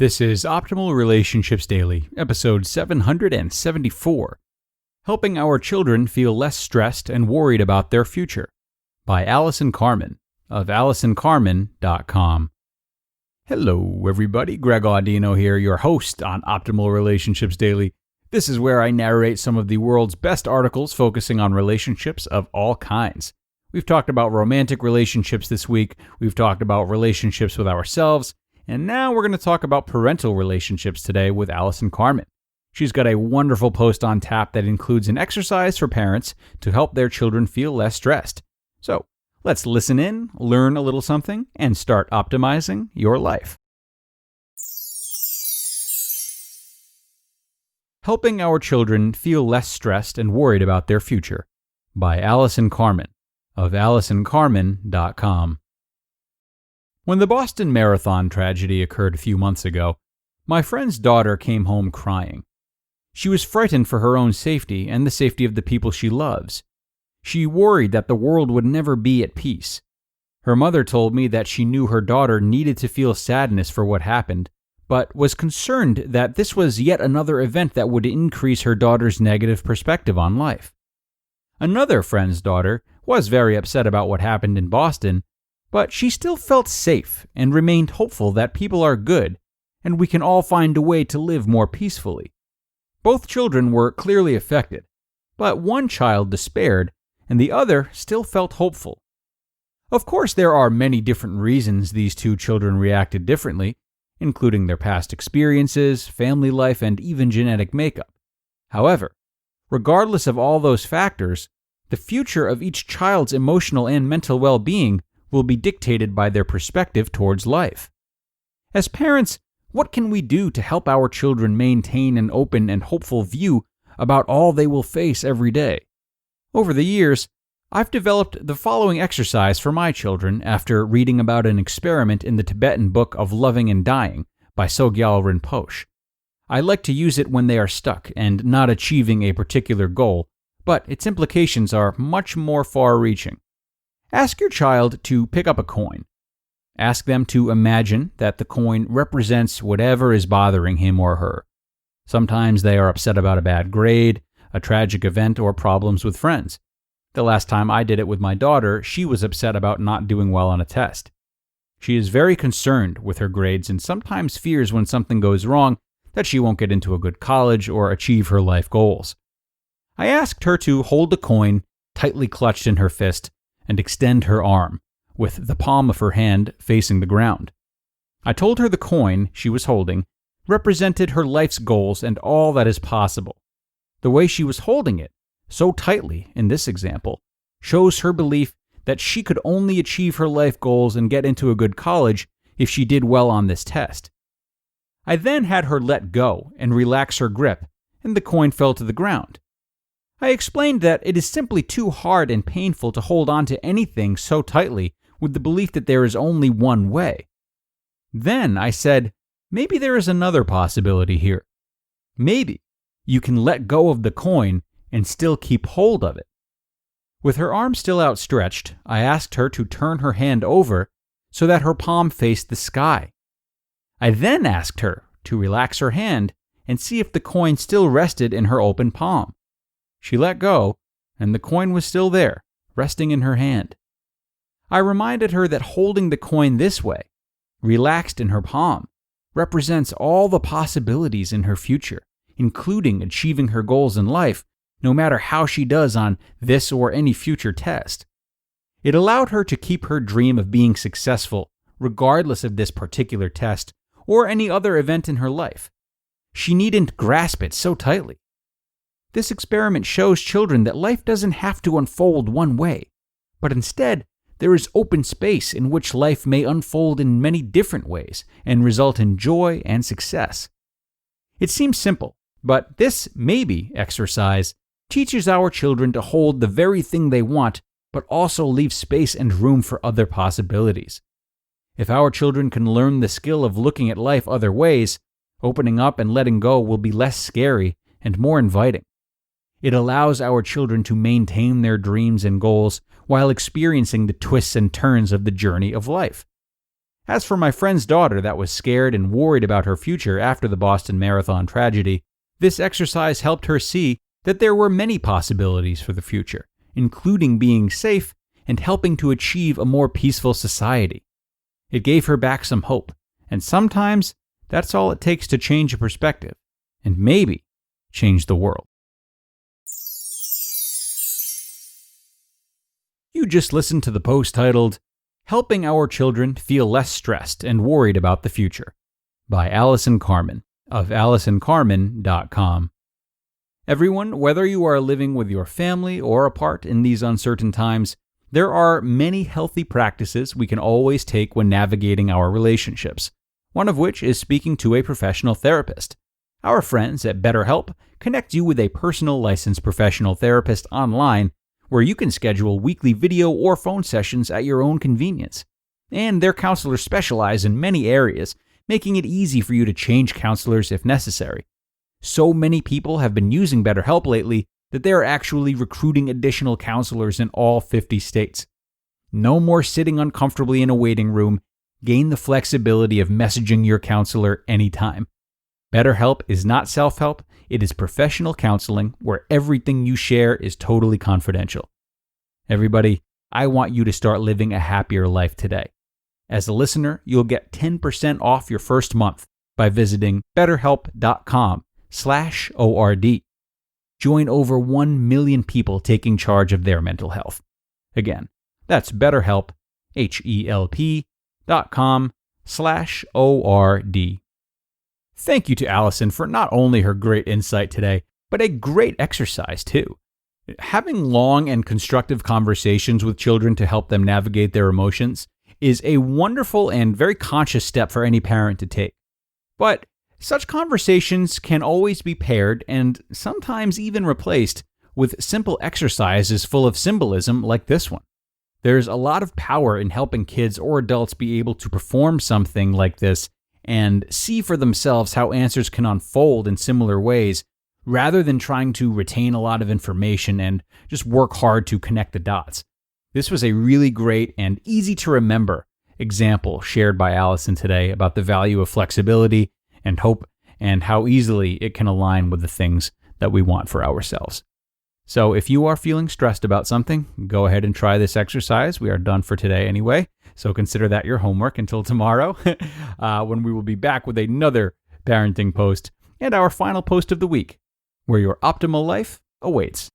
This is Optimal Relationships Daily, episode 774, Helping Our Children Feel Less Stressed and Worried About Their Future, by Allison Carmen of AllisonCarmen.com. Hello, everybody. Greg Audino here, your host on Optimal Relationships Daily. This is where I narrate some of the world's best articles focusing on relationships of all kinds. We've talked about romantic relationships this week. We've talked about relationships with ourselves. And now we're going to talk about parental relationships today with Allison Carmen. She's got a wonderful post on tap that includes an exercise for parents to help their children feel less stressed. So let's listen in, learn a little something, and start optimizing your life. Helping Our Children Feel Less Stressed and Worried About Their Future, by Allison Carmen of AllisonCarmen.com. When the Boston Marathon tragedy occurred a few months ago, my friend's daughter came home crying. She was frightened for her own safety and the safety of the people she loves. She worried that the world would never be at peace. Her mother told me that she knew her daughter needed to feel sadness for what happened, but was concerned that this was yet another event that would increase her daughter's negative perspective on life. Another friend's daughter was very upset about what happened in Boston, but she still felt safe and remained hopeful that people are good and we can all find a way to live more peacefully. Both children were clearly affected, but one child despaired and the other still felt hopeful. Of course, there are many different reasons these two children reacted differently, including their past experiences, family life, and even genetic makeup. However, regardless of all those factors, the future of each child's emotional and mental well-being will be dictated by their perspective towards life. As parents, what can we do to help our children maintain an open and hopeful view about all they will face every day? Over the years, I've developed the following exercise for my children after reading about an experiment in the Tibetan Book of Loving and Dying by Sogyal Rinpoche. I like to use it when they are stuck and not achieving a particular goal, but its implications are much more far-reaching. Ask your child to pick up a coin. Ask them to imagine that the coin represents whatever is bothering him or her. Sometimes they are upset about a bad grade, a tragic event, or problems with friends. The last time I did it with my daughter, she was upset about not doing well on a test. She is very concerned with her grades and sometimes fears when something goes wrong that she won't get into a good college or achieve her life goals. I asked her to hold the coin tightly clutched in her fist and extend her arm, with the palm of her hand facing the ground. I told her the coin she was holding represented her life's goals and all that is possible. The way she was holding it, so tightly in this example, shows her belief that she could only achieve her life goals and get into a good college if she did well on this test. I then had her let go and relax her grip, and the coin fell to the ground. I explained that it is simply too hard and painful to hold on to anything so tightly with the belief that there is only one way. Then I said, maybe there is another possibility here. Maybe you can let go of the coin and still keep hold of it. With her arm still outstretched, I asked her to turn her hand over so that her palm faced the sky. I then asked her to relax her hand and see if the coin still rested in her open palm. She let go, and the coin was still there, resting in her hand. I reminded her that holding the coin this way, relaxed in her palm, represents all the possibilities in her future, including achieving her goals in life, no matter how she does on this or any future test. It allowed her to keep her dream of being successful, regardless of this particular test or any other event in her life. She needn't grasp it so tightly. This experiment shows children that life doesn't have to unfold one way, but instead, there is open space in which life may unfold in many different ways and result in joy and success. It seems simple, but this maybe exercise teaches our children to hold the very thing they want, but also leave space and room for other possibilities. If our children can learn the skill of looking at life other ways, opening up and letting go will be less scary and more inviting. It allows our children to maintain their dreams and goals while experiencing the twists and turns of the journey of life. As for my friend's daughter that was scared and worried about her future after the Boston Marathon tragedy, this exercise helped her see that there were many possibilities for the future, including being safe and helping to achieve a more peaceful society. It gave her back some hope, and sometimes that's all it takes to change a perspective, and maybe change the world. You just listened to the post titled, Helping Our Children Feel Less Stressed and Worried About the Future by Allison Carmen of AllisonCarmen.com. Everyone, whether you are living with your family or apart in these uncertain times, there are many healthy practices we can always take when navigating our relationships, one of which is speaking to a professional therapist. Our friends at BetterHelp connect you with a personal licensed professional therapist online where you can schedule weekly video or phone sessions at your own convenience. And their counselors specialize in many areas, making it easy for you to change counselors if necessary. So many people have been using BetterHelp lately that they are actually recruiting additional counselors in all 50 states. No more sitting uncomfortably in a waiting room. Gain the flexibility of messaging your counselor anytime. BetterHelp is not self-help, it is professional counseling where everything you share is totally confidential. Everybody, I want you to start living a happier life today. As a listener, you'll get 10% off your first month by visiting betterhelp.com/ORD. Join over 1 million people taking charge of their mental health. Again, that's BetterHelp, HELP.com/ORD. Thank you to Allison for not only her great insight today, but a great exercise too. Having long and constructive conversations with children to help them navigate their emotions is a wonderful and very conscious step for any parent to take. But such conversations can always be paired and sometimes even replaced with simple exercises full of symbolism like this one. There's a lot of power in helping kids or adults be able to perform something like this and see for themselves how answers can unfold in similar ways, rather than trying to retain a lot of information and just work hard to connect the dots. This was a really great and easy to remember example shared by Allison today about the value of flexibility and hope and how easily it can align with the things that we want for ourselves. So if you are feeling stressed about something, go ahead and try this exercise. We are done for today anyway, so consider that your homework until tomorrow, when we will be back with another parenting post and our final post of the week, where your optimal life awaits.